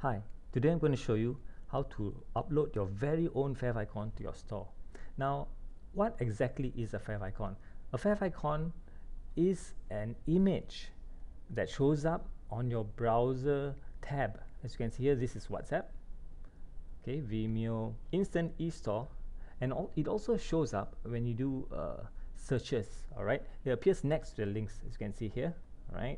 Hi, today I'm going to show you how to upload your very own favicon to your store. Now, what exactly is a favicon? A favicon is an image that shows up on your browser tab. As you can see here, this is WhatsApp, okay, Vimeo, Instant eStore, and it also shows up when you do searches. All right, it appears next to the links, as you can see here. All right.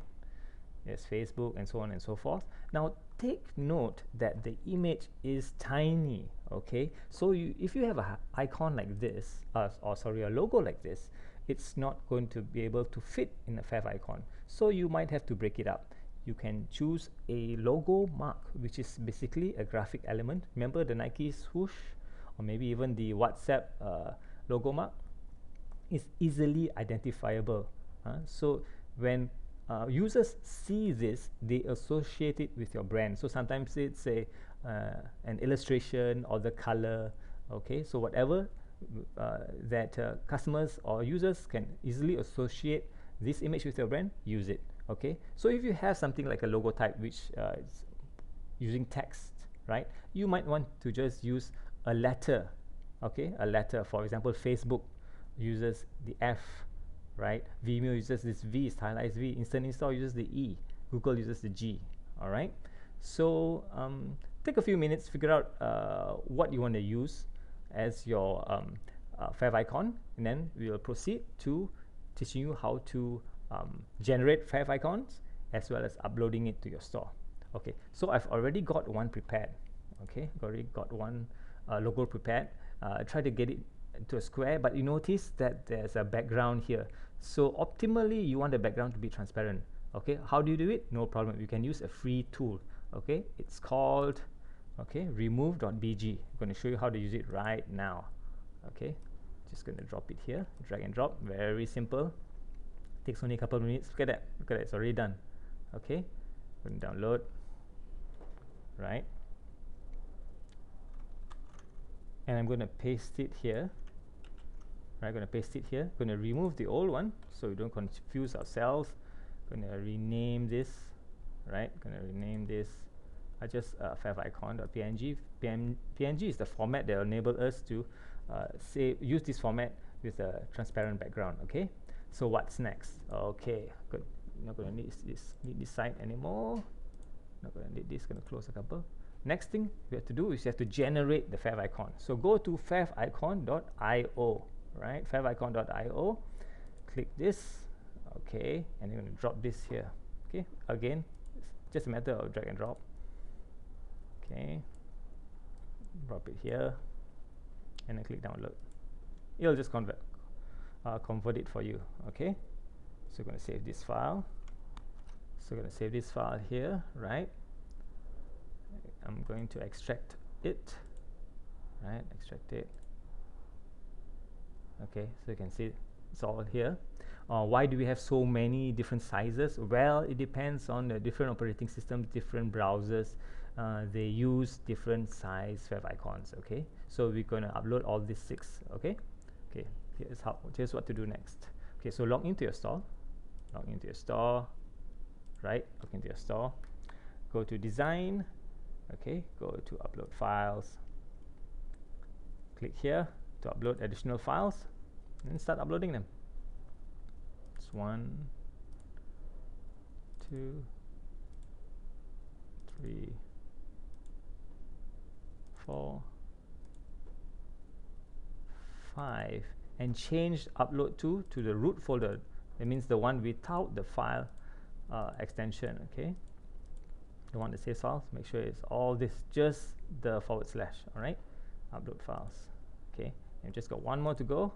There's Facebook and so on and so forth. Now take note that the image is tiny, okay? So if you have an icon like this, a logo like this, it's not going to be able to fit in a favicon. So you might have to break it up. You can choose a logo mark, which is basically a graphic element. Remember the Nike swoosh, or maybe even the WhatsApp logo mark? Is easily identifiable. So when users see this, they associate it with your brand. So sometimes it's an illustration or the color, okay? So whatever that customers or users can easily associate this image with your brand, use it, okay? So if you have something like a logo type which is using text, right? You might want to just use a letter, okay? A letter, for example, Facebook uses the F, right? Vimeo uses this V, stylized V. InstanteStore uses the E. Google uses the G. All right. So take a few minutes, figure out what you want to use as your favicon, and then we will proceed to teaching you how to generate favicons as well as uploading it to your store. Okay. So I've already got one prepared. Okay. Already got one logo prepared. Try to get it to a square, but you notice that there's a background here. So optimally you want the background to be transparent. Okay, how do you do it? No problem, you can use a free tool. Okay, it's called remove.bg. I'm going to show you how to use it right now. Okay, just going to drop it here, drag and drop. Very simple, takes only a couple of minutes. Look at that, it's already done. Okay, going to download, right, and I'm going to paste it here. I'm going to paste it here. Going to remove the old one so we don't confuse ourselves. Going to rename this, right? Going to rename this just favicon.png. PNG is the format that will enable us to use this format with a transparent background. Okay, so what's next? Okay, good. Not going to need this site anymore. Not going to need this. Going to close a couple. Next thing we have to do is you have to generate the favicon. So go to favicon.io. right, favicon.io, click this, okay, and you're going to drop this here. Okay, again, it's just a matter of drag and drop. Okay, drop it here and then click download. It'll just convert it for you. Okay, so we're going to save this file. So we're going to save this file here, right? I'm going to extract it, right, extract it. Okay, so you can see it's all here. Why do we have so many different sizes? Well, it depends on the different operating systems, different browsers. They use different size favicons. Okay, so we're going to upload all these 6. Okay, here's what to do next. Okay, so log into your store, right? Log into your store, go to design. Okay, go to upload files, click here to upload additional files and start uploading them. It's 1, 2, 3, 4, 5, and change upload to the root folder. That means the one without the file extension. Okay, the one that saves files, make sure it's all this, just the /. All right, upload files. Okay, and just got one more to go,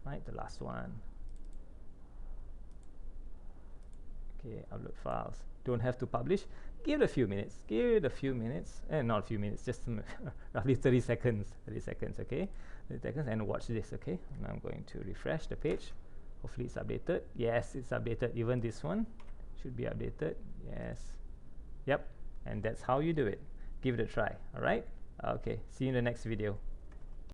right? The last one. Okay, upload files. Don't have to publish. Give it a few minutes. And not a few minutes, just roughly 30 seconds. 30 seconds. Okay, 30 seconds, and watch this. Okay, now I'm going to refresh the page. Hopefully it's updated. Yes, it's updated. Even this one should be updated. Yes. Yep. And that's how you do it. Give it a try. All right. Okay. See you in the next video.